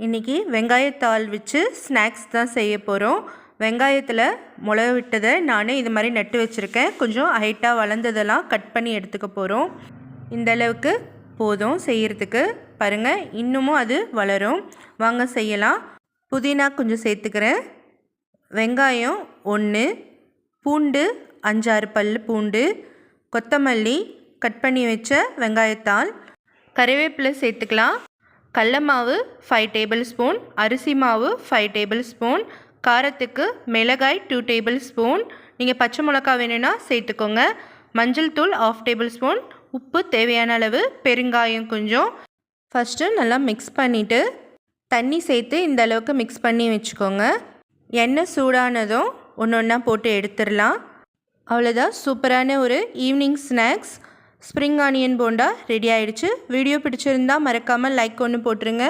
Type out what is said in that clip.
இன்றைக்கி வெங்காயத்தாள் வச்சு ஸ்நாக்ஸ் தான் செய்ய போகிறோம். வெங்காயத்தில் முளை விட்டதை நான் இது மாதிரி நட்டு வச்சுருக்கேன். கொஞ்சம் ஹைட்டாக வளர்ந்ததெல்லாம் கட் பண்ணி எடுத்துக்க போகிறோம். இந்த அளவுக்கு போதும் செய்கிறதுக்கு. பாருங்கள், இன்னமும் அது வளரும். வாங்க செய்யலாம். புதினா கொஞ்சம் சேர்த்துக்கிறேன். வெங்காயம் 1, பூண்டு 5-6 பல் பூண்டு, கொத்தமல்லி கட் பண்ணி வச்ச வெங்காயத்தாள், கறிவேப்பிலை சேர்த்துக்கலாம். கடல மாவு 5 டேபிள் ஸ்பூன், அரிசி மாவு 5 டேபிள் ஸ்பூன், காரத்துக்கு மிளகாய் 2 டேபிள் ஸ்பூன், நீங்கள் பச்சை மிளகா வேணும்னா சேர்த்துக்கோங்க. மஞ்சள் தூள் 1/2 டேபிள் ஸ்பூன், உப்பு தேவையான அளவு, பெருங்காயம் கொஞ்சம். ஃபஸ்ட்டு நல்லா மிக்ஸ் பண்ணிவிட்டு தண்ணி சேர்த்து இந்த அளவுக்கு மிக்ஸ் பண்ணி வச்சுக்கோங்க. எண்ணெய் சூடானதும் ஒன்று ஒன்றா போட்டு எடுத்துடலாம். அவ்வளோதான், சூப்பரான ஒரு evening snacks spring onion bonda ready ஆகிடுச்சு. வீடியோ பிடிச்சிருந்தால் மறக்காமல் லைக் ஒன்று போட்டுருங்க.